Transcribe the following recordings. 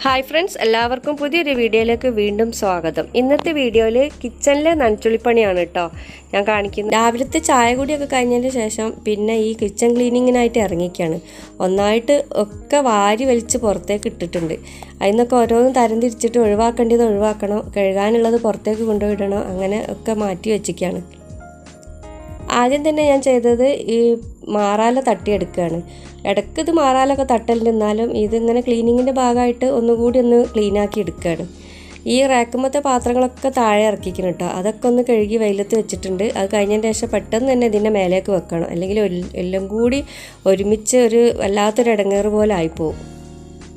Hi friends, എല്ലാവർക്കും പുതിയൊരു വീഡിയോയിലേക്ക് വീണ്ടും സ്വാഗതം. ഇന്നത്തെ വീഡിയോയിൽ കിച്ചണിലെ നനച്ചുള്ളിപ്പണിയാണ് കേട്ടോ ഞാൻ കാണിക്കുന്നത്. രാവിലത്തെ ചായ കൂടിയൊക്കെ കഴിഞ്ഞതിന് ശേഷം പിന്നെ ഈ കിച്ചൺ ക്ലീനിങ്ങിനായിട്ട് ഇറങ്ങിക്കുകയാണ്. ഒന്നായിട്ട് ഒക്കെ വാരി വലിച്ച് പുറത്തേക്ക് ഇട്ടിട്ടുണ്ട്. അതിനൊക്കെ ഓരോന്നും തരംതിരിച്ചിട്ട് ഒഴിവാക്കേണ്ടത് ഒഴിവാക്കണം, കഴുകാനുള്ളത് പുറത്തേക്ക് കൊണ്ടുപോയിടണം, അങ്ങനെ ഒക്കെ മാറ്റി വെച്ചിരിക്കുകയാണ്. ആദ്യം തന്നെ ഞാൻ ചെയ്തത് ഈ മാറാല തട്ടിയെടുക്കുകയാണ്. ഇടയ്ക്ക് ഇത് മാറാലൊക്കെ തട്ടലുണ്ടെന്നാലും ഇതിങ്ങനെ ക്ലീനിങ്ങിൻ്റെ ഭാഗമായിട്ട് ഒന്നുകൂടി ഒന്ന് ക്ലീനാക്കി എടുക്കുകയാണ്. ഈ റാക്കുമ്പത്തെ പാത്രങ്ങളൊക്കെ താഴെ ഇറക്കിക്കണം കേട്ടോ. അതൊക്കെ ഒന്ന് കഴുകി വെയിലത്ത് വെച്ചിട്ടുണ്ട്. അത് കഴിഞ്ഞതിന് ശേഷം പെട്ടെന്ന് തന്നെ ഇതിൻ്റെ മേലേക്ക് വെക്കണം, അല്ലെങ്കിൽ എല്ലാം കൂടി ഒരുമിച്ച് ഒരു വല്ലാത്തൊരു ഇടങ്ങേറ് പോലെ ആയിപ്പോവും.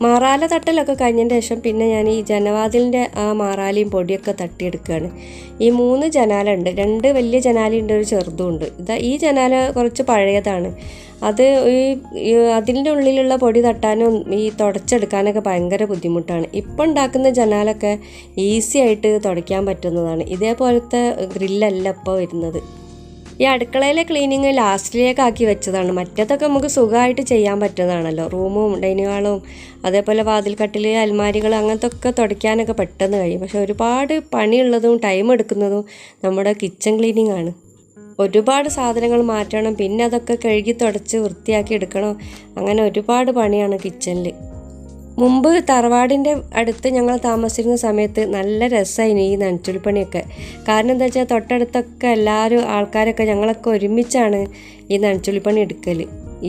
മാറാല തട്ടലൊക്കെ കഴിഞ്ഞതിന് ശേഷം പിന്നെ ഞാൻ ഈ ജനവാതിലിൻ്റെ ആ മാറാലയും പൊടിയൊക്കെ തട്ടിയെടുക്കുകയാണ്. ഈ 3 ജനാല ഉണ്ട്, 2 വലിയ ജനാലയുണ്ട്, ഒരു ചെറുതുമുണ്ട്. ഈ ജനാല കുറച്ച് പഴയതാണ്. അത് അതിൻ്റെ ഉള്ളിലുള്ള പൊടി തട്ടാനും ഈ തുടച്ചെടുക്കാനൊക്കെ ഭയങ്കര ബുദ്ധിമുട്ടാണ്. ഇപ്പം ഉണ്ടാക്കുന്ന ജനാലൊക്കെ ഈസി ആയിട്ട് തുടയ്ക്കാൻ പറ്റുന്നതാണ്. ഇതേപോലത്തെ ഗ്രില്ലല്ല ഇപ്പോൾ വരുന്നത്. ഈ അടുക്കളയിലെ ക്ലീനിങ് ലാസ്റ്റിലേക്കാക്കി വെച്ചതാണ്. മറ്റേതൊക്കെ നമുക്ക് സുഖമായിട്ട് ചെയ്യാൻ പറ്റുന്നതാണല്ലോ. റൂമും ഡൈനിങ് ഹാളും അതേപോലെ വാതിൽക്കട്ടിൽ, അൽമാരികൾ, അങ്ങനത്തെ ഒക്കെ തുടയ്ക്കാനൊക്കെ പെട്ടെന്ന് കഴിയും. പക്ഷെ ഒരുപാട് പണിയുള്ളതും ടൈം എടുക്കുന്നതും നമ്മുടെ കിച്ചൺ ക്ലീനിങ് ആണ്. ഒരുപാട് സാധനങ്ങൾ മാറ്റണം, പിന്നെ അതൊക്കെ കഴുകി തുടച്ച് വൃത്തിയാക്കി എടുക്കണം. അങ്ങനെ ഒരുപാട് പണിയാണ് കിച്ചണിൽ. മുമ്പ് തറവാടിൻ്റെ അടുത്ത് ഞങ്ങൾ താമസിച്ചിരുന്ന സമയത്ത് നല്ല രസമായിരുന്നു ഈ നനച്ചുള്ളിപ്പണിയൊക്കെ. കാരണം എന്താ വെച്ചാൽ തൊട്ടടുത്തൊക്കെ ആൾക്കാരൊക്കെ ഞങ്ങളൊക്കെ ഒരുമിച്ചാണ് ഈ നനച്ചുള്ളിപ്പണി എടുക്കൽ.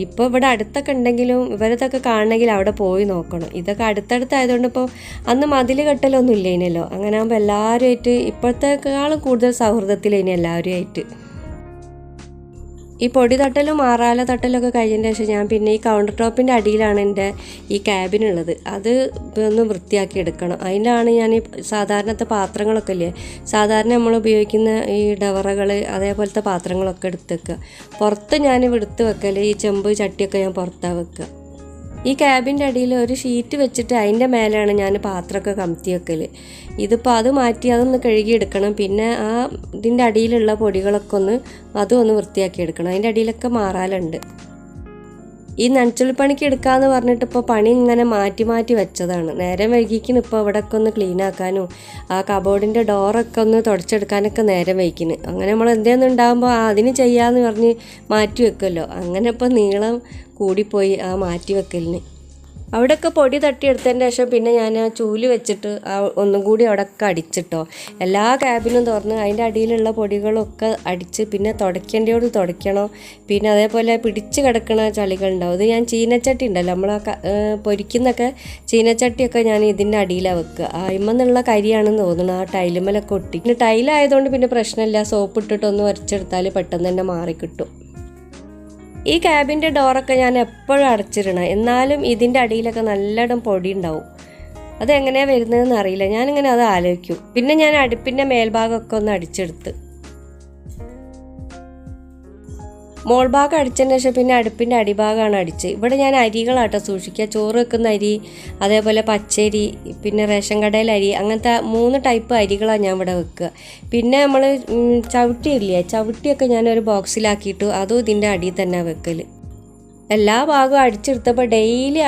ഇപ്പോൾ ഇവിടെ അടുത്തൊക്കെ ഉണ്ടെങ്കിലും ഇവരതൊക്കെ കാണണമെങ്കിൽ അവിടെ പോയി നോക്കണം. ഇതൊക്കെ അടുത്തടുത്തായതുകൊണ്ട് ഇപ്പോൾ അന്ന് മതിൽ കെട്ടലൊന്നും ഇല്ലേനല്ലോ. അങ്ങനെ ആകുമ്പോൾ എല്ലാവരുമായിട്ട് ഇപ്പോഴത്തേക്കാളും കൂടുതൽ സൗഹൃദത്തിലേനി എല്ലാവരുമായിട്ട്. ഈ പൊടി തട്ടലും മാറാല തട്ടലൊക്കെ കഴിഞ്ഞതിന് ശേഷം ഞാൻ പിന്നെ ഈ കൗണ്ടർ ടോപ്പിൻ്റെ അടിയിലാണ് എൻ്റെ ഈ ക്യാബിനുള്ളത്. അത് ഒന്ന് വൃത്തിയാക്കി എടുക്കണം. അതിനാണ് ഞാൻ ഈ സാധാരണത്തെ പാത്രങ്ങളൊക്കെ ഇല്ലേ, സാധാരണ നമ്മൾ ഉപയോഗിക്കുന്ന ഈ ഡവറകൾ അതേപോലത്തെ പാത്രങ്ങളൊക്കെ എടുത്ത് വെക്കുക. പുറത്ത് ഞാൻ എടുത്ത് വെക്കൽ ഈ ചെമ്പ് ചട്ടിയൊക്കെ ഞാൻ പുറത്താണ് വെക്കുക. ഈ ക്യാബിൻ്റെ അടിയിൽ ഒരു ഷീറ്റ് വെച്ചിട്ട് അതിൻ്റെ മേലെയാണ് ഞാൻ പാത്രമൊക്കെ കമത്തി വെക്കൽ. ഇതിപ്പോൾ അത് മാറ്റി അതൊന്ന് കഴുകിയെടുക്കണം. പിന്നെ ഇതിൻ്റെ അടിയിലുള്ള പൊടികളൊക്കെ ഒന്ന് വൃത്തിയാക്കി എടുക്കണം. അതിൻ്റെ അടിയിലൊക്കെ മാറാലുണ്ട്. ഈ നനച്ചുള്ളിപ്പണിക്ക് എടുക്കാമെന്ന് പറഞ്ഞിട്ട് ഇപ്പോൾ പണി ഇങ്ങനെ മാറ്റി മാറ്റി വെച്ചതാണ്. നേരം വൈകിക്കുന്നു. ഇപ്പോൾ ഇവിടെയൊക്കെ ഒന്ന് ക്ലീൻ ആക്കാനും ആ കബോർഡിൻ്റെ ഡോറൊക്കെ ഒന്ന് തുടച്ചെടുക്കാനൊക്കെ നേരം വൈകിക്കുന്നു. അങ്ങനെ നമ്മൾ എന്തെങ്കിലും ഉണ്ടാകുമ്പോൾ അതിന് ചെയ്യാമെന്ന് പറഞ്ഞ് മാറ്റി വെക്കുമല്ലോ. അങ്ങനെ ഇപ്പോൾ നീളം കൂടിപ്പോയി ആ മാറ്റി വെക്കലിന്. അവിടെയൊക്കെ പൊടി തട്ടിയെടുത്തതിന് ശേഷം പിന്നെ ഞാൻ ആ ചൂല് വെച്ചിട്ട് ഒന്നും കൂടി അവിടെയൊക്കെ അടിച്ചിട്ടോ. എല്ലാ ക്യാബിനും തുറന്ന് അതിൻ്റെ അടിയിലുള്ള പൊടികളൊക്കെ അടിച്ച് പിന്നെ തുടയ്ക്കേണ്ടയോട് തുടയ്ക്കണം. പിന്നെ അതേപോലെ പിടിച്ച് കിടക്കുന്ന ചളികളുണ്ടാവും. ഇത് ഞാൻ ചീനച്ചട്ടി ഉണ്ടല്ലോ, നമ്മൾ പൊരിക്കുന്നൊക്കെ ചീനച്ചട്ടിയൊക്കെ ഞാൻ ഇതിൻ്റെ അടിയിലാണ് വെക്കുക. അതിന്മേന്നുള്ള കരിയാണെന്ന് തോന്നുന്നു ആ ടൈലുമ്മലൊക്കെ ഒട്ടി. പിന്നെ ടൈലായതുകൊണ്ട് പിന്നെ പ്രശ്നമില്ല, സോപ്പ് ഇട്ടിട്ടൊന്ന് വരച്ചെടുത്താൽ പെട്ടെന്ന് തന്നെ മാറിക്കിട്ടും. ഈ ക്യാബിൻ്റെ ഡോറൊക്കെ ഞാൻ എപ്പോഴും അടച്ചിടണം. എന്നാലും ഇതിൻ്റെ അടിയിലൊക്കെ നല്ലോണം പൊടി ഉണ്ടാവും. അതെങ്ങനെയാണ് വരുന്നതെന്ന് അറിയില്ല. ഞാനിങ്ങനെ അത് ആലോചിക്കും. പിന്നെ ഞാൻ അടുപ്പിൻ്റെ മേൽഭാഗമൊക്കെ ഒന്ന് അടിച്ചെടുത്ത് മോൾ ഭാഗം അടിച്ചതിന് ശേഷം പിന്നെ അടുപ്പിൻ്റെ അടിഭാഗമാണ് അടിച്ച്. ഇവിടെ ഞാൻ അരികളാട്ടോ സൂക്ഷിക്കുക. ചോറ് വെക്കുന്ന അരി, അതേപോലെ പച്ചരി, പിന്നെ റേഷൻ കടയിലെ അരി, അങ്ങനത്തെ 3 ടൈപ്പ് അരികളാണ് ഞാൻ ഇവിടെ വെക്കുക. പിന്നെ നമ്മൾ ചവിട്ടിയൊക്കെ ഞാനൊരു ബോക്സിലാക്കിയിട്ടു അതും ഇതിൻ്റെ അടിയിൽ തന്നെ വെക്കൽ. എല്ലാ ഭാഗവും അടിച്ചെടുത്തപ്പോൾ ഡെയിലി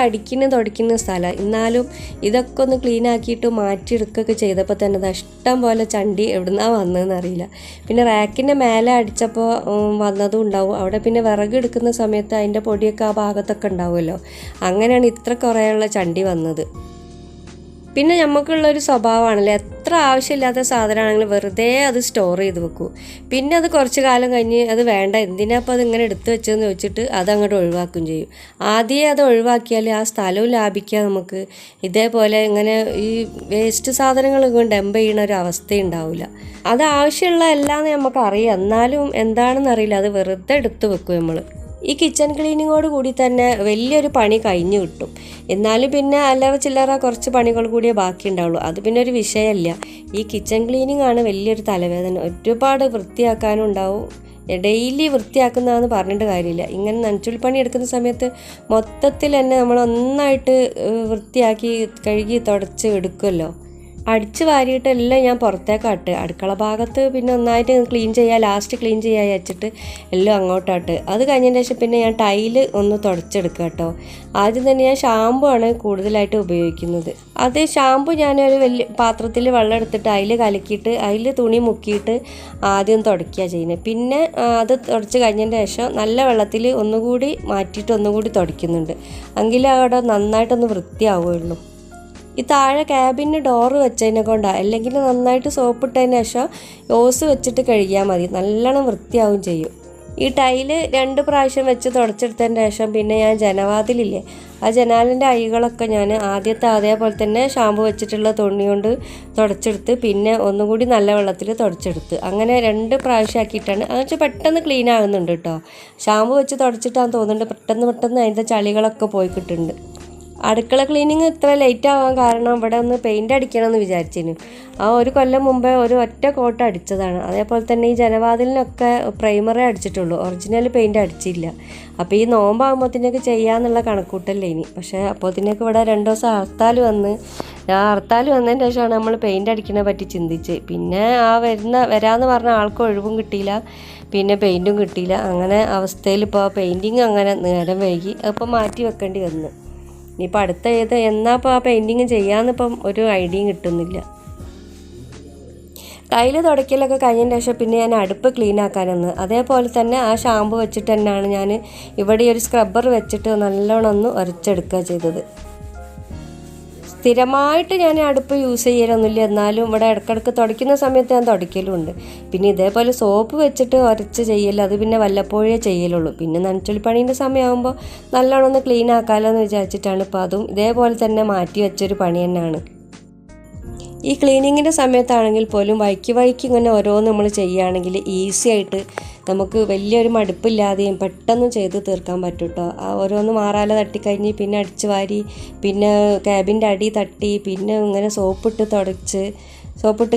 തുടയ്ക്കുന്ന സ്ഥലം. എന്നാലും ഇതൊക്കെ ഒന്ന് ക്ലീൻ ആക്കിയിട്ട് മാറ്റിയെടുക്കുകയൊക്കെ ചെയ്തപ്പോൾ തന്നെ ഇഷ്ടം പോലെ ചണ്ടി എവിടുന്നാണ് വന്നതെന്ന് അറിയില്ല. പിന്നെ റാക്കിൻ്റെ മേലെ അടിച്ചപ്പോൾ വന്നതും ഉണ്ടാവും. അവിടെ പിന്നെ വിറക് എടുക്കുന്ന സമയത്ത് അതിൻ്റെ പൊടിയൊക്കെ ആ ഭാഗത്തൊക്കെ ഉണ്ടാവുമല്ലോ. അങ്ങനെയാണ് ഇത്ര കുറേയുള്ള ചണ്ടി വന്നത്. പിന്നെ നമുക്കുള്ളൊരു സ്വഭാവമാണല്ലോ, എത്ര ആവശ്യമില്ലാത്ത സാധനമാണെങ്കിലും വെറുതെ അത് സ്റ്റോർ ചെയ്ത് വെക്കൂ. പിന്നെ അത് കുറച്ച് കാലം കഴിഞ്ഞ് അത് വേണ്ട, എന്തിനാ അപ്പോൾ അതിങ്ങനെ എടുത്ത് വെച്ചതെന്ന് ചോദിച്ചിട്ട് അതങ്ങോട്ട് ഒഴിവാക്കുകയും ചെയ്യും. ആദ്യമേ അത് ഒഴിവാക്കിയാൽ ആ സ്ഥലവും ലാഭിക്കുക നമുക്ക്. ഇതേപോലെ ഇങ്ങനെ ഈ വേസ്റ്റ് സാധനങ്ങൾ ഡംപ് ചെയ്യുന്ന ഒരു അവസ്ഥയുണ്ടാവില്ല. അത് ആവശ്യമുള്ള എല്ലാം നമുക്ക് അറിയാം, എന്നാലും എന്താണെന്ന് അറിയില്ല, അത് വെറുതെ എടുത്ത് വെക്കും നമ്മൾ. ഈ കിച്ചൺ ക്ലീനിങ്ങോട് കൂടി തന്നെ വലിയൊരു പണി കഴിഞ്ഞു കിട്ടും. എന്നാലും പിന്നെ അല്ലറ ചില്ലറ കുറച്ച് പണികൾ കൂടിയേ ബാക്കി ഉണ്ടാവുള്ളൂ. അത് പിന്നെ ഒരു വിഷയമല്ല. ഈ കിച്ചൺ ക്ലീനിങ് ആണ് വലിയൊരു തലവേദന. ഒരുപാട് വൃത്തിയാക്കാനും ഉണ്ടാവും. ഡെയിലി വൃത്തിയാക്കുന്നതെന്ന് പറഞ്ഞിട്ട് കാര്യമില്ല. ഇങ്ങനെ നനച്ചുള്ളിപ്പണി എടുക്കുന്ന സമയത്ത് മൊത്തത്തിൽ തന്നെ നമ്മൾ ഒന്നായിട്ട് വൃത്തിയാക്കി കഴുകി തുടച്ച് എടുക്കുമല്ലോ. അടിച്ച് വാരിയിട്ടെല്ലാം ഞാൻ പുറത്തേക്കാട്ട്. അടുക്കള ഭാഗത്ത് പിന്നെ ഒന്നായിട്ട് ലാസ്റ്റ് ക്ലീൻ ചെയ്യാൻ വെച്ചിട്ട് എല്ലാം അങ്ങോട്ടാട്ട്. അത് കഴിഞ്ഞതിന് ശേഷം പിന്നെ ഞാൻ ടൈല് ഒന്ന് തുടച്ചെടുക്കുക കേട്ടോ. ആദ്യം തന്നെ ഞാൻ ഷാമ്പു ആണ് കൂടുതലായിട്ട് ഉപയോഗിക്കുന്നത്. അത് ഷാമ്പു ഞാനൊരു വലിയ പാത്രത്തിൽ വെള്ളം എടുത്തിട്ട് അതിൽ കലക്കിയിട്ട് അതിൽ തുണി മുക്കിയിട്ട് ആദ്യം തുടയ്ക്കുക ചെയ്യുന്നത്. പിന്നെ അത് തുടച്ച് കഴിഞ്ഞതിന് ശേഷം നല്ല വെള്ളത്തിൽ ഒന്നുകൂടി മാറ്റിയിട്ട് ഒന്നുകൂടി തുടയ്ക്കുന്നുണ്ട്. എങ്കിലേ അവിടെ നന്നായിട്ടൊന്ന് വൃത്തിയാവുകയുള്ളൂ. ഈ താഴെ ക്യാബിന് ഡോറ് വെച്ചതിനെ കൊണ്ടാണ്. അല്ലെങ്കിൽ നന്നായിട്ട് സോപ്പിട്ടതിന് ശേഷം ഓസ് വെച്ചിട്ട് കഴുകിയാൽ മതി, നല്ലോണം വൃത്തിയാവും ചെയ്യും. ഈ ടൈല് 2 പ്രാവശ്യം വെച്ച് തുടച്ചെടുത്തതിന് ശേഷം പിന്നെ ഞാൻ ജനവാതിലില്ലേ, ആ ജനാലിൻ്റെ അഴികളൊക്കെ ഞാൻ ആദ്യത്തെ അതേപോലെ തന്നെ ഷാമ്പു വെച്ചിട്ടുള്ള തുണി കൊണ്ട് തുടച്ചെടുത്ത് പിന്നെ ഒന്നുകൂടി നല്ല വെള്ളത്തിൽ തുടച്ചെടുത്ത് അങ്ങനെ 2 പ്രാവശ്യം ആക്കിയിട്ടാണ്. അത് പെട്ടെന്ന് ക്ലീൻ ആകുന്നുണ്ട് കേട്ടോ. ഷാമ്പു വെച്ച് തുടച്ചിട്ടാന്ന് തോന്നുന്നുണ്ട് പെട്ടെന്ന് അതിൻ്റെ ചളികളൊക്കെ പോയി കിട്ടുന്നുണ്ട്. അടുക്കള ക്ലീനിങ് ഇത്ര ലേറ്റ് ആവാൻ കാരണം ഇവിടെ ഒന്ന് പെയിൻ്റ് അടിക്കണമെന്ന് വിചാരിച്ചിരുന്നു. ആ ഒരു കൊല്ലം മുമ്പേ ഒരു ഒറ്റ കോട്ട് അടിച്ചതാണ്. അതേപോലെ തന്നെ ഈ ജനവാതിലിനൊക്കെ പ്രൈമറേ അടിച്ചിട്ടുള്ളൂ, ഒറിജിനൽ പെയിൻ്റ് അടിച്ചില്ല. അപ്പോൾ ഈ നോമ്പാകുമ്പോഴത്തേക്ക് ചെയ്യാമെന്നുള്ള കണക്കൂട്ടല്ലേ ഇനി. പക്ഷേ അപ്പോഴത്തേക്ക് ഇവിടെ 2 ദിവസം ഹർത്താൽ വന്നതിന് ശേഷമാണ് നമ്മൾ പെയിൻ്റ് അടിക്കണെ പറ്റി ചിന്തിച്ച്. പിന്നെ വരാമെന്ന് പറഞ്ഞ ആൾക്കും ഒഴിവും കിട്ടിയില്ല, പിന്നെ പെയിൻറ്റും കിട്ടിയില്ല. അങ്ങനെ അവസ്ഥയിൽ ഇപ്പോൾ പെയിൻറ്റിങ് അങ്ങനെ നേരം വൈകി, അപ്പോൾ മാറ്റി വെക്കേണ്ടി വന്നു. ഇനിയിപ്പോൾ അടുത്ത എന്നാ ഇപ്പോൾ ആ പെയിൻറ്റിങ് ചെയ്യാമെന്നിപ്പം ഒരു ഐഡിയയും കിട്ടുന്നില്ല. ടൈല് തുടയ്ക്കലൊക്കെ കഴിഞ്ഞതിന് ശേഷം പിന്നെ ഞാൻ അടുപ്പ് ക്ലീൻ ആക്കാനെന്ന്. അതേപോലെ തന്നെ ആ ഷാമ്പു വെച്ചിട്ട് തന്നെയാണ് ഞാൻ ഇവിടെ ഒരു സ്ക്രബ്ബർ വെച്ചിട്ട് നല്ലോണം ഒന്ന് ഉരച്ചെടുക്കുക ചെയ്തത്. സ്ഥിരമായിട്ട് ഞാൻ അടുപ്പ് യൂസ് ചെയ്യലൊന്നുമില്ല, എന്നാലും ഇവിടെ ഇടയ്ക്കിടയ്ക്ക് തുടയ്ക്കുന്ന സമയത്ത് ഞാൻ തുടയ്ക്കലുമുണ്ട്. പിന്നെ ഇതേപോലെ സോപ്പ് വെച്ചിട്ട് ഉരച്ച് ചെയ്യല് അത് പിന്നെ വല്ലപ്പോഴേ ചെയ്യലുള്ളൂ. പിന്നെ നനച്ചുള്ളിപ്പണീൻ്റെ സമയമാകുമ്പോൾ നല്ലോണം ഒന്ന് ക്ലീൻ ആക്കാമല്ലോ എന്ന് വിചാരിച്ചിട്ടാണ് ഇപ്പോൾ അതും ഇതേപോലെ തന്നെ മാറ്റി വെച്ചൊരു പണി തന്നെയാണ്. ഈ ക്ലീനിങ്ങിൻ്റെ സമയത്താണെങ്കിൽ പോലും വഴിക്ക് ഇങ്ങനെ ഓരോന്ന് നമ്മൾ ചെയ്യുകയാണെങ്കിൽ ഈസി ആയിട്ട് നമുക്ക് വലിയൊരു മടുപ്പില്ലാതെയും പെട്ടെന്ന് ചെയ്ത് തീർക്കാൻ പറ്റും കേട്ടോ. ആ ഓരോന്ന് മാറാല തട്ടിക്കഴിഞ്ഞ് പിന്നെ അടിച്ച് വാരി പിന്നെ ക്യാബിൻ്റെ അടി തട്ടി പിന്നെ ഇങ്ങനെ സോപ്പിട്ട്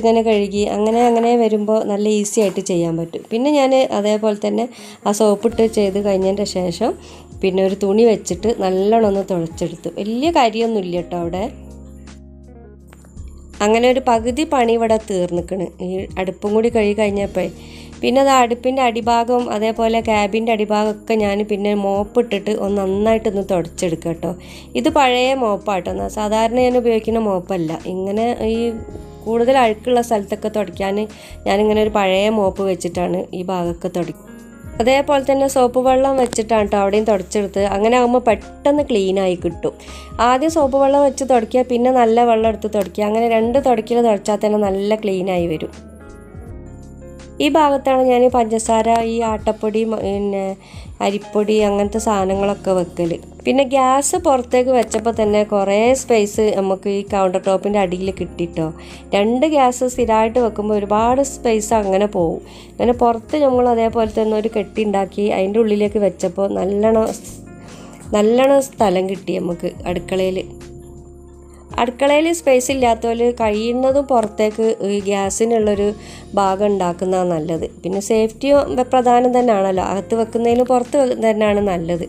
ഇങ്ങനെ കഴുകി അങ്ങനെ വരുമ്പോൾ നല്ല ഈസി ആയിട്ട് ചെയ്യാൻ പറ്റും. പിന്നെ ഞാൻ അതേപോലെ തന്നെ ആ സോപ്പിട്ട് ചെയ്ത് കഴിഞ്ഞതിൻ്റെ ശേഷം പിന്നെ ഒരു തുണി വെച്ചിട്ട് നല്ലോണം ഒന്ന് തുളച്ചെടുത്തു. വലിയ കാര്യമൊന്നുമില്ല കേട്ടോ അവിടെ. അങ്ങനെ ഒരു പകുതി പണി ഇവിടെ തീർന്നിക്കണ് ഈ അടുപ്പും കൂടി കഴുകി കഴിഞ്ഞപ്പോൾ. പിന്നെ അത് അടുപ്പിൻ്റെ അടിഭാഗവും അതേപോലെ ക്യാബിൻ്റെ അടിഭാഗമൊക്കെ ഞാൻ പിന്നെ മോപ്പിട്ടിട്ട് നന്നായിട്ടൊന്ന് തുടച്ചെടുക്കുക കേട്ടോ. ഇത് പഴയ മോപ്പാട്ടോ, സാധാരണ ഞാൻ ഉപയോഗിക്കുന്ന മോപ്പല്ല. ഇങ്ങനെ ഈ കൂടുതൽ അഴുക്കുള്ള സ്ഥലത്തൊക്കെ തുടയ്ക്കാൻ ഞാനിങ്ങനെ ഒരു പഴയ മോപ്പ് വെച്ചിട്ടാണ് ഈ ഭാഗമൊക്കെ തുടയ്ക്കുക. അതേപോലെ തന്നെ സോപ്പ് വെള്ളം വെച്ചിട്ടാണ് കേട്ടോ അവിടെയും തുടച്ചെടുത്ത്. അങ്ങനെ ആകുമ്പോൾ പെട്ടെന്ന് ക്ലീനായി കിട്ടും. ആദ്യം സോപ്പ് വെള്ളം വെച്ച് തുടയ്ക്കുക, പിന്നെ നല്ല വെള്ളം എടുത്ത് തുടയ്ക്കുക. അങ്ങനെ 2 തുടയ്ക്കൽ തുടച്ചാൽ തന്നെ നല്ല ക്ലീനായി വരും. ഈ ഭാഗത്താണ് ഞാൻ പഞ്ചസാര, ഈ ആട്ടപ്പൊടി, പിന്നെ അരിപ്പൊടി അങ്ങനത്തെ സാധനങ്ങളൊക്കെ വെക്കൽ. പിന്നെ ഗ്യാസ് പുറത്തേക്ക് വെച്ചപ്പോൾ തന്നെ കുറേ സ്പേസ് നമുക്ക് ഈ കൗണ്ടർ ടോപ്പിൻ്റെ അടിയിൽ കിട്ടിയിട്ടോ. 2 ഗ്യാസ് സ്ഥിരമായിട്ട് വെക്കുമ്പോൾ ഒരുപാട് സ്പേസ് അങ്ങനെ പോകും. അങ്ങനെ പുറത്ത് നമ്മൾ അതേപോലെ തന്നെ ഒരു കെട്ടി ഉണ്ടാക്കി അതിൻ്റെ ഉള്ളിലേക്ക് വെച്ചപ്പോൾ നല്ലോണം സ്ഥലം കിട്ടി നമുക്ക് അടുക്കളയിൽ സ്പേസ് ഇല്ലാത്തവർ കഴിയുന്നതും പുറത്തേക്ക് ഈ ഗ്യാസിനുള്ളൊരു ഭാഗം ഉണ്ടാക്കുന്നതാണ് നല്ലത്. പിന്നെ സേഫ്റ്റിയും പ്രധാനം തന്നെയാണല്ലോ, അകത്ത് വെക്കുന്നതിന് പുറത്ത് തന്നെയാണ് നല്ലത്.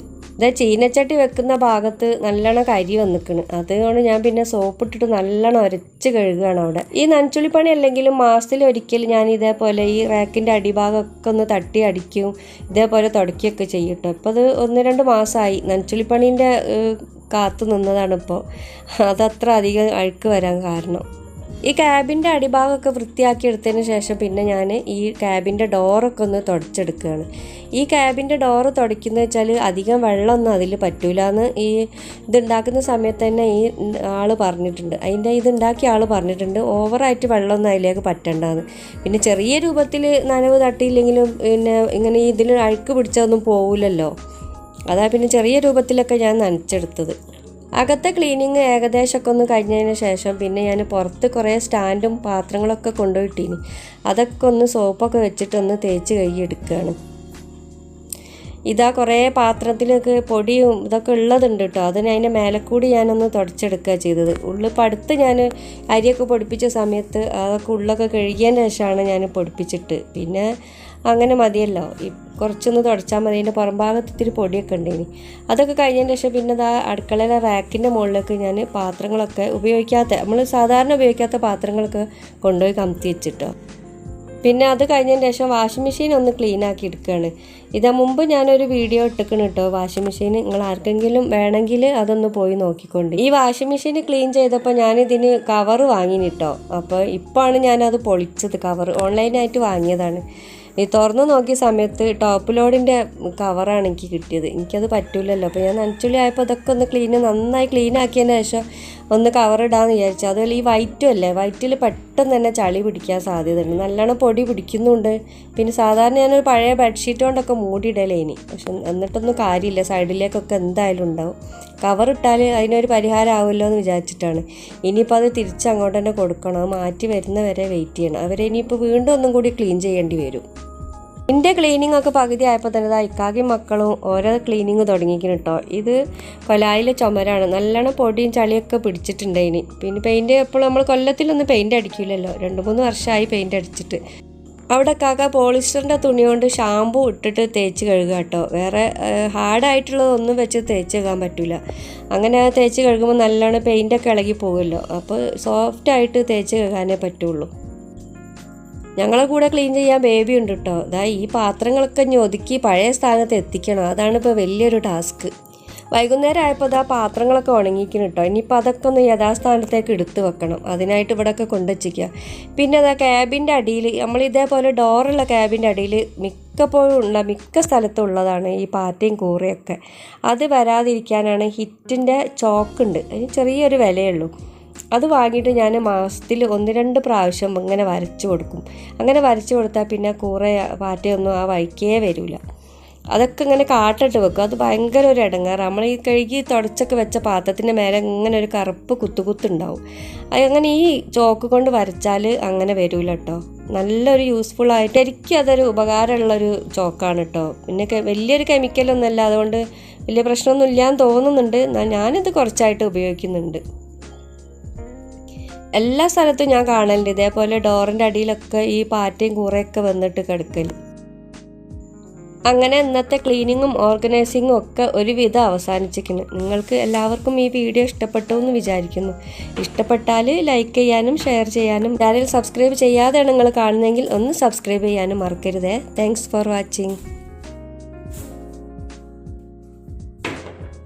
ചീനച്ചട്ടി വെക്കുന്ന ഭാഗത്ത് നല്ലോണം കരി വന്നിക്കണ്. അതുകൊണ്ട് ഞാൻ പിന്നെ സോപ്പിട്ടിട്ട് നല്ലോണം ഉരച്ച് കഴുകുകയാണ് അവിടെ. ഈ നനച്ചുള്ളിപ്പണി അല്ലെങ്കിലും മാസത്തിലൊരിക്കൽ ഞാൻ ഇതേപോലെ ഈ റാക്കിൻ്റെ അടിഭാഗമൊക്കെ ഒന്ന് തട്ടി അടിക്കും, ഇതേപോലെ തുടക്കുകയൊക്കെ ചെയ്യും കേട്ടോ. ഇപ്പോൾ അത് 1-2 മാസമായി നനച്ചുള്ളിപ്പണീൻ്റെ കാത്തു നിന്നതാണ്. ഇപ്പോൾ അതത്ര അധികം അഴുക്ക് വരാൻ കാരണം. ഈ ക്യാബിൻ്റെ അടിഭാഗമൊക്കെ വൃത്തിയാക്കി എടുത്തതിന് ശേഷം പിന്നെ ഞാൻ ഈ ക്യാബിൻ്റെ ഡോറൊക്കെ ഒന്ന് തുടച്ചെടുക്കുകയാണ്. ഈ ക്യാബിൻ്റെ ഡോറ് തുടയ്ക്കുന്നത് വെച്ചാൽ അധികം വെള്ളമൊന്നും അതിൽ പറ്റൂല എന്ന് ഈ ഇതുണ്ടാക്കുന്ന സമയത്ത് തന്നെ ഈ ആൾ പറഞ്ഞിട്ടുണ്ട്, ഇതുണ്ടാക്കിയ ആൾ പറഞ്ഞിട്ടുണ്ട് ഓവറായിട്ട് വെള്ളമൊന്നും അതിലേക്ക് പറ്റണ്ടെന്ന്. പിന്നെ ചെറിയ രൂപത്തിൽ നനവ് തട്ടിയില്ലെങ്കിലും പിന്നെ ഇങ്ങനെ ഇതിൽ അഴുക്ക് പിടിച്ചതൊന്നും പോവില്ലല്ലോ, അതാ പിന്നെ ചെറിയ രൂപത്തിലൊക്കെ ഞാൻ നനച്ചെടുത്തത്. അകത്തെ ക്ലീനിങ് ഏകദേശമൊക്കെ ഒന്ന് കഴിഞ്ഞതിന് ശേഷം പിന്നെ ഞാൻ പുറത്ത് കുറേ സ്റ്റാൻഡും പാത്രങ്ങളൊക്കെ കൊണ്ടുപോയിട്ടീനി. അതൊക്കെ ഒന്ന് സോപ്പൊക്കെ വെച്ചിട്ടൊന്ന് തേച്ച് കഴുകിയെടുക്കുകയാണ്. ഇതാ കുറേ പാത്രത്തിലൊക്കെ പൊടിയും ഇതൊക്കെ ഉള്ളതുണ്ട് കേട്ടോ. അതിന് അതിൻ്റെ മേലെക്കൂടി ഞാനൊന്ന് തുടച്ചെടുക്കുക ചെയ്തത്. പടുത്ത് ഞാൻ അരിയൊക്കെ പൊടിപ്പിച്ച സമയത്ത് അതൊക്കെ ഉള്ളൊക്കെ കഴുകിയതിന് ശേഷമാണ് ഞാൻ പൊടിപ്പിച്ചിട്ട്. പിന്നെ അങ്ങനെ മതിയല്ലോ. കുറച്ചൊന്ന് തുടച്ചാൽ മതി. അതിൻ്റെ പുറം ഭാഗത്ത് ഇത്തിരി പൊടിയൊക്കെ ഉണ്ടേനി. അതൊക്കെ കഴിഞ്ഞതിന് ശേഷം പിന്നെ ആ അടുക്കളയിലെ റാക്കിൻ്റെ മുകളിലേക്ക് ഞാൻ പാത്രങ്ങളൊക്കെ നമ്മൾ സാധാരണ ഉപയോഗിക്കാത്ത പാത്രങ്ങളൊക്കെ കൊണ്ടുപോയി കമത്തി വെച്ചിട്ടോ. പിന്നെ അത് കഴിഞ്ഞതിന് ശേഷം വാഷിംഗ് മെഷീൻ ഒന്ന് ക്ലീൻ ആക്കി എടുക്കുകയാണ്. മുമ്പ് ഞാനൊരു വീഡിയോ ഇട്ടിക്കണം കേട്ടോ വാഷിംഗ് മെഷീൻ. നിങ്ങൾ ആർക്കെങ്കിലും വേണമെങ്കിൽ അതൊന്ന് പോയി നോക്കിക്കൊണ്ട്. ഈ വാഷിംഗ് മെഷീൻ ക്ലീൻ ചെയ്തപ്പോൾ ഞാനിതിന് കവർ വാങ്ങിന് കേട്ടോ. അപ്പോൾ ഇപ്പോഴാണ് ഞാനത് പൊളിച്ചത്. കവർ ഓൺലൈനായിട്ട് വാങ്ങിയതാണ്. തുറന്ന് നോക്കിയ സമയത്ത് ടോപ്പ് ലോഡിൻ്റെ കവറാണ് എനിക്ക് കിട്ടിയത്. എനിക്കത് പറ്റൂലല്ലോ. അപ്പോൾ ഞാൻ നനച്ചുള്ളി ആയപ്പോൾ അതൊക്കെ ഒന്ന് നന്നായി ക്ലീൻ ആക്കിയതിന് ശേഷം ഒന്ന് കവറിടാമെന്ന് വിചാരിച്ചു. അതുപോലെ ഈ വൈറ്റും അല്ലേ, വൈറ്റിൽ പെട്ടെന്ന് തന്നെ ചളി പിടിക്കാൻ സാധ്യതയുണ്ട്. നല്ലോണം പൊടി പിടിക്കുന്നുണ്ട്. പിന്നെ സാധാരണ ഞാനൊരു പഴയ ബെഡ്ഷീറ്റ് കൊണ്ടൊക്കെ മൂടിയിടലേനി. പക്ഷെ എന്നിട്ടൊന്നും കാര്യമില്ല, സൈഡിലേക്കൊക്കെ എന്തായാലും ഉണ്ടാവും. കവറിട്ടാൽ അതിനൊരു പരിഹാരമാവുമല്ലോ എന്ന് വിചാരിച്ചിട്ടാണ്. ഇനിയിപ്പോൾ അത് തിരിച്ചങ്ങോട്ട് തന്നെ കൊടുക്കണം. അത് മാറ്റി വരുന്ന വരെ വെയിറ്റ് ചെയ്യണം. അവരെ ഇനിയിപ്പോൾ വീണ്ടും ഒന്നും കൂടി ക്ലീൻ ചെയ്യേണ്ടി വരും. എൻ്റെ ക്ലീനിങ് ഒക്കെ പകുതി ആയപ്പോൾ തന്നെ ഇക്കാക്കും മക്കളും ഓരോ ക്ലീനിങ് തുടങ്ങിയിരിക്കുന്നു കേട്ടോ. ഇത് കൊലായിലെ ചുമരാണ്. നല്ലോണം പൊടിയും ചളിയൊക്കെ പിടിച്ചിട്ടുണ്ട് ഇനി. പിന്നെ പെയിൻറ്റ് എപ്പോഴും നമ്മൾ കൊല്ലത്തിലൊന്നും പെയിൻറ്റ് അടിക്കില്ലല്ലോ. 2-3 വർഷമായി പെയിൻറ്റ് അടിച്ചിട്ട്. അവിടെ കാക്ക പോളിസ്റ്ററിൻ്റെ തുണി കൊണ്ട് ഷാമ്പു ഇട്ടിട്ട് തേച്ച് കഴുകുക കേട്ടോ. വേറെ ഹാർഡായിട്ടുള്ളതൊന്നും വെച്ച് തേച്ച് കഴുകാൻ പറ്റില്ല. അങ്ങനെ തേച്ച് കഴുകുമ്പോൾ നല്ലോണം പെയിൻറ്റൊക്കെ ഇളകി പോകുമല്ലോ. അപ്പോൾ സോഫ്റ്റായിട്ട് തേച്ച് കഴുകാനേ പറ്റുള്ളൂ. ഞങ്ങളെ കൂടെ ക്ലീൻ ചെയ്യാൻ ബേബി ഉണ്ട് കേട്ടോ. ഈ പാത്രങ്ങളൊക്കെ ഇനി ഒതുക്കി പഴയ സ്ഥാനത്ത് എത്തിക്കണം. അതാണ് ഇപ്പോൾ വലിയൊരു ടാസ്ക്. വൈകുന്നേരം ആയപ്പോൾ പാത്രങ്ങളൊക്കെ ഉണങ്ങിക്കണം കേട്ടോ. ഇനിയിപ്പോൾ അതൊക്കെ ഒന്ന് യഥാസ്ഥാനത്തേക്ക് എടുത്ത് വെക്കണം. അതിനായിട്ട് ഇവിടെയൊക്കെ കൊണ്ടുവച്ചിരിക്കുക. പിന്നെ ക്യാബിൻ്റെ അടിയിൽ നമ്മൾ ഇതേപോലെ ഡോറുള്ള ക്യാബിൻ്റെ അടിയിൽ മിക്ക സ്ഥലത്തും ഉള്ളതാണ് ഈ പാറ്റയും കൂറയൊക്കെ. അത് വരാതിരിക്കാനാണ് ഹിറ്റിൻ്റെ ചോക്കുണ്ട്. അതിന് ചെറിയൊരു വിലയുള്ളൂ. അത് വാങ്ങിയിട്ട് ഞാൻ മാസത്തിൽ 1-2 പ്രാവശ്യം ഇങ്ങനെ വരച്ച് കൊടുക്കും. അങ്ങനെ വരച്ച് കൊടുത്താൽ പിന്നെ കൂറെ പാറ്റയൊന്നും ആ വഴിക്കേ വരില്ല. അതൊക്കെ ഇങ്ങനെ കാട്ടിട്ട് വെക്കും. അത് ഭയങ്കര ഒരു ഇടങ്ങാറ്. നമ്മൾ ഈ കഴുകി തുടച്ചൊക്കെ വെച്ച പാത്രത്തിൻ്റെ മേലെ ഇങ്ങനെ ഒരു കറുപ്പ് കുത്തുണ്ടാവും. അങ്ങനെ ഈ ചോക്ക് കൊണ്ട് വരച്ചാൽ അങ്ങനെ വരില്ല കേട്ടോ. നല്ലൊരു യൂസ്ഫുള്ളായിട്ട് എനിക്ക് അതൊരു ഉപകാരമുള്ളൊരു ചോക്കാണ് കേട്ടോ. പിന്നെ വലിയൊരു കെമിക്കലൊന്നുമല്ല, അതുകൊണ്ട് വലിയ പ്രശ്നമൊന്നും ഇല്ലയെന്ന് തോന്നുന്നുണ്ട്. ഞാനിത് കുറച്ചായിട്ട് ഉപയോഗിക്കുന്നുണ്ട്. എല്ലാ സ്ഥലത്തും ഞാൻ കാണലുണ്ട് ഇതേപോലെ ഡോറിൻ്റെ അടിയിലൊക്കെ ഈ പാറ്റയും കൂറയൊക്കെ വന്നിട്ട് കിടക്കൽ. അങ്ങനെ ഇന്നത്തെ ക്ലീനിങ്ങും ഓർഗനൈസിങ്ങും ഒക്കെ ഒരുവിധം അവസാനിച്ചിരിക്കുന്നു. നിങ്ങൾക്ക് എല്ലാവർക്കും ഈ വീഡിയോ ഇഷ്ടപ്പെട്ടു എന്ന് വിചാരിക്കുന്നു. ഇഷ്ടപ്പെട്ടാൽ ലൈക്ക് ചെയ്യാനും ഷെയർ ചെയ്യാനും, ചാനൽ സബ്സ്ക്രൈബ് ചെയ്യാതെയാണ് നിങ്ങൾ കാണുന്നതെങ്കിൽ ഒന്ന് സബ്സ്ക്രൈബ് ചെയ്യാനും മറക്കരുതേ. Thanks for watching.